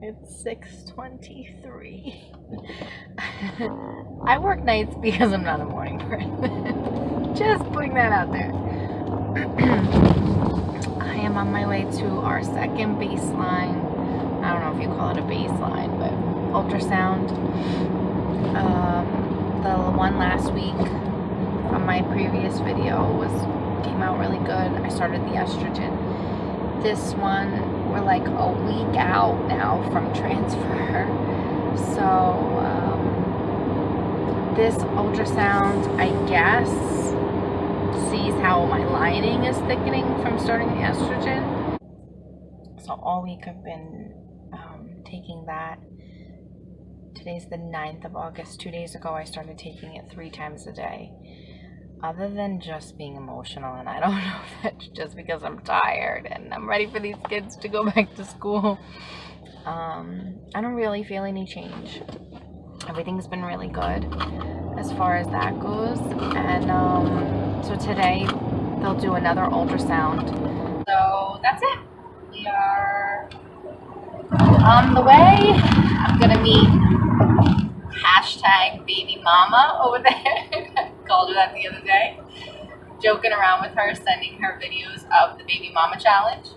It's 6:23. I work nights because I'm not a morning person. Just putting that out there. I am on my way to our second baseline. I don't know if you call it a baseline, but ultrasound. The one last week from my previous video came out really good. I started the estrogen. This one, we're like a week out now from transfer. So this ultrasound, I guess, sees how my lining is thickening from starting the estrogen. So all week I've been taking that. Today's the 9th of August. 2 days ago I started taking it 3 times a day. Other than just being emotional, and I don't know if that's just because I'm tired and I'm ready for these kids to go back to school, I don't really feel any change. Everything's been really good as far as that goes. And so today they'll do another ultrasound. So that's it. We are on the way. I'm gonna meet #baby mama over there. Called her that the other day. Joking around with her, sending her videos of the baby mama challenge.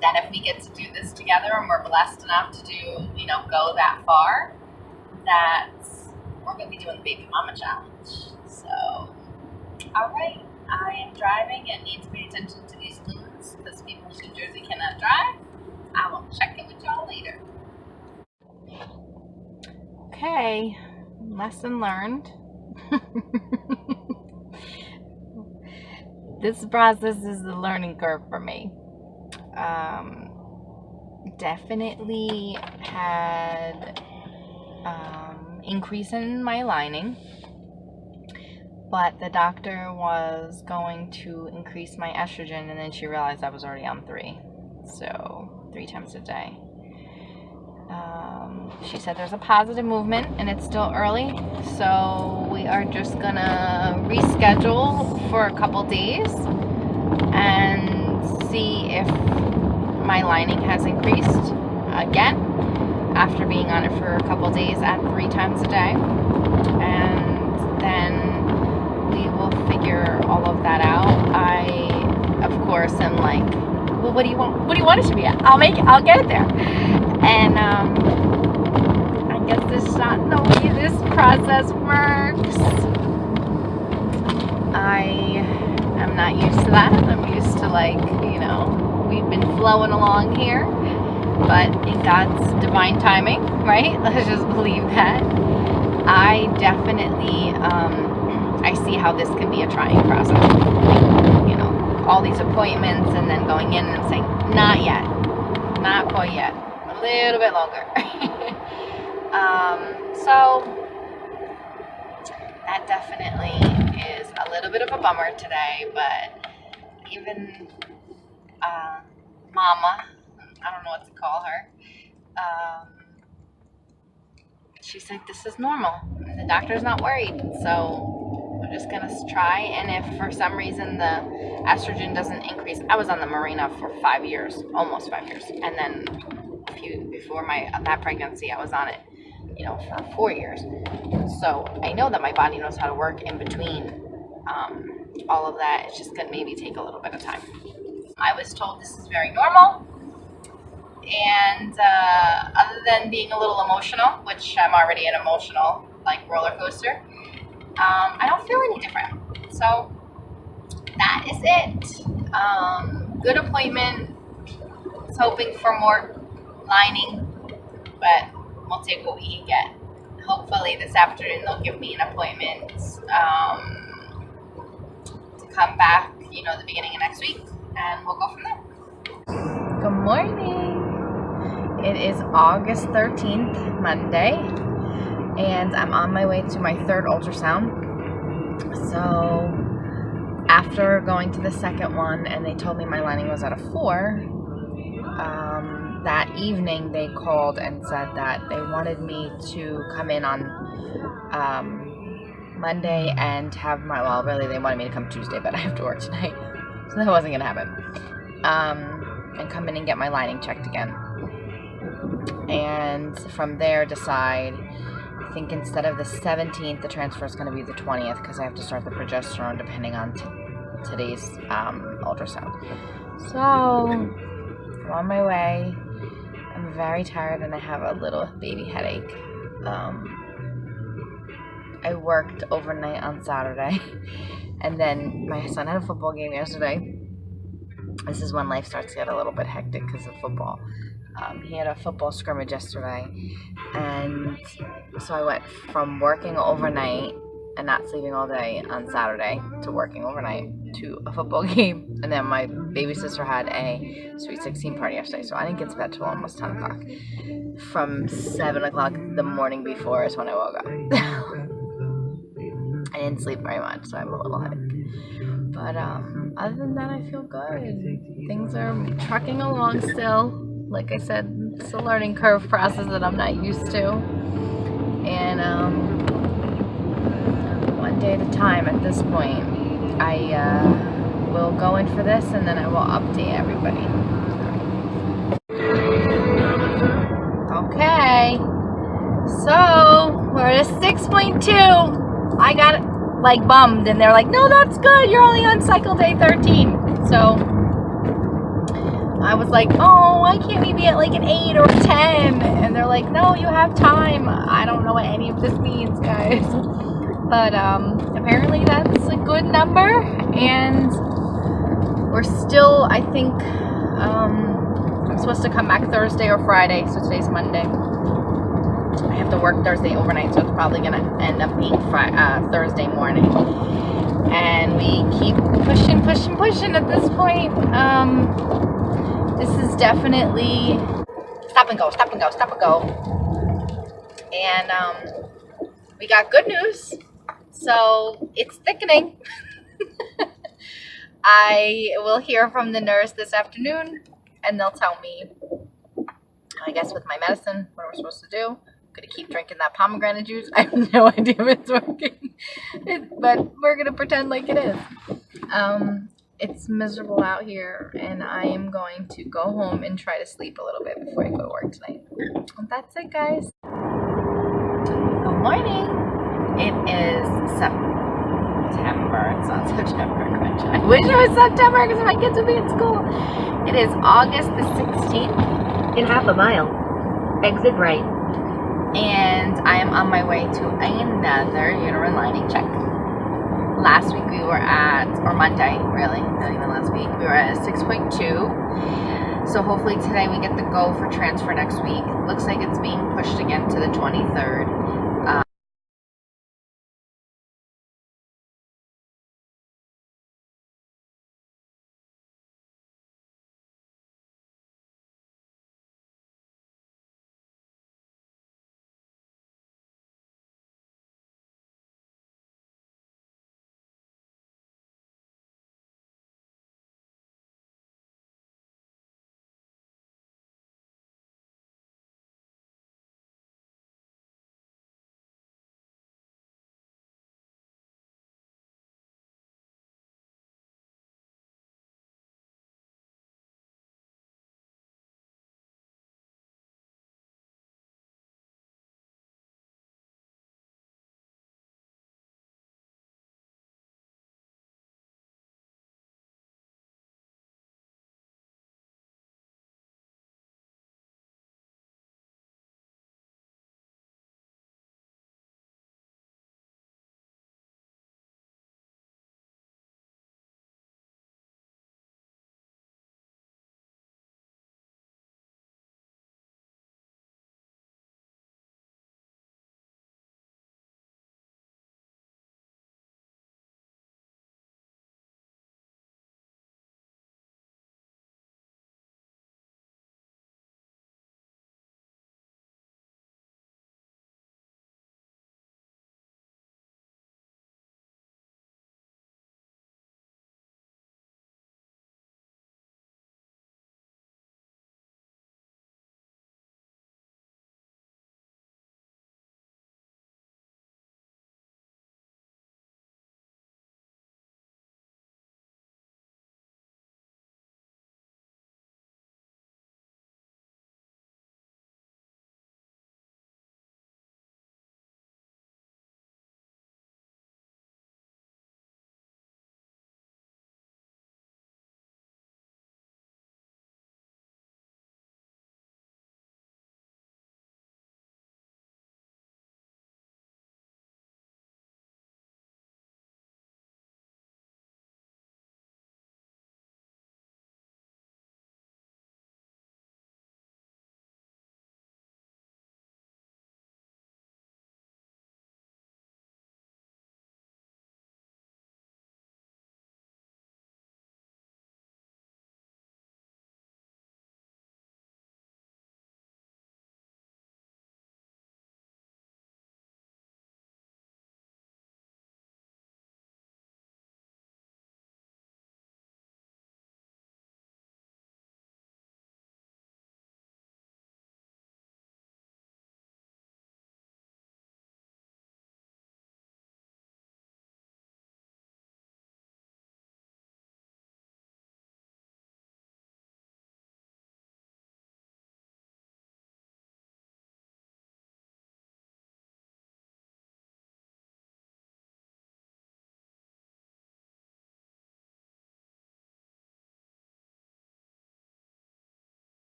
That if we get to do this together and we're blessed enough to do, go that far, that we're going to be doing the baby mama challenge. So, alright, I am driving and need to pay attention to these loons because people in New Jersey cannot drive. I will check in with y'all later. Okay, lesson learned. This process is a learning curve for me. Definitely had increase in my lining, but the doctor was going to increase my estrogen, and then she realized I was already on 3, so 3 times a day. She said there's a positive movement and it's still early, so we are just gonna reschedule for a couple days and see if my lining has increased again after being on it for a couple days at 3 times a day, and then we will figure all of that out. I, of course, am like, well, what do you want? What do you want it to be at? I'll make it. I'll get it there. And I guess this is not the way this process works. I am not used to that. I'm used to, we've been flowing along here, but in God's divine timing, right? Let's just believe that. I definitely, I see how this can be a trying process. All these appointments and then going in and saying, not yet, not quite yet. A little bit longer. So that definitely is a little bit of a bummer today, but even Mama, I don't know what to call her, she said this is normal. The doctor's not worried, so we're just gonna try. And if for some reason the estrogen doesn't increase, I was on the Mirena for 5 years, almost 5 years, and then before that pregnancy I was on it for 4 years, so I know that my body knows how to work in between all of that. It's just gonna maybe take a little bit of time. I was told this is very normal, and other than being a little emotional, which I'm already an emotional roller coaster, I don't feel any different. So that is it. Good appointment. I was hoping for more lining, but we'll take what we can get. Hopefully this afternoon they'll give me an appointment to come back, the beginning of next week, and we'll go from there. Good morning. It is August 13th, Monday, and I'm on my way to my 3rd ultrasound. So after going to the second one and they told me my lining was at a 4, that evening they called and said that they wanted me to come in on Monday and have really they wanted me to come Tuesday, but I have to work tonight, so that wasn't gonna happen. And come in and get my lining checked again. and from there decide. I think instead of the 17th, the transfer is going to be the 20th because I have to start the progesterone depending on today's ultrasound. So I'm on my way. I'm very tired and I have a little baby headache. I worked overnight on Saturday, and then my son had a football game yesterday. This is when life starts to get a little bit hectic because of football. He had a football scrimmage yesterday, and so I went from working overnight and not sleeping all day on Saturday to working overnight to a football game. And then my baby sister had a Sweet 16 party yesterday, so I didn't get to bed till almost 10 o'clock. From 7 o'clock the morning before is when I woke up. I didn't sleep very much, so I'm a little headache. But other than that, I feel good. Things are trucking along still. Like I said, it's a learning curve process that I'm not used to. And one day at a time at this point. I will go in for this and then I will update everybody. Okay. So, we're at a 6.2. I got like bummed and they're like, no, that's good. You're only on cycle day 13. So, I was like, oh, why can't we be at like an 8 or 10? And they're like, no, you have time. I don't know what any of this means, guys. But apparently that's a good number. And we're still, I think, I'm supposed to come back Thursday or Friday. So today's Monday. I have to work Thursday overnight, so it's probably going to end up being Thursday morning. And we keep pushing at this point. This is definitely stop and go. And we got good news. So it's thickening. I will hear from the nurse this afternoon and they'll tell me, I guess with my medicine, what we're supposed to do. I'm going to keep drinking that pomegranate juice. I have no idea if it's working. But we're going to pretend like it is. It's miserable out here, and I am going to go home and try to sleep a little bit before I go to work tonight. And that's it, guys. Good morning. It is September. It's not September. I wish it was September because my kids would be in school. It is August the 16th. In half a mile, exit right. And I am on my way to another uterine lining check. Last week we were at, or Monday, really, not even last week, we were at 6.2. So hopefully today we get the go for transfer next week. Looks like it's being pushed again to the 23rd.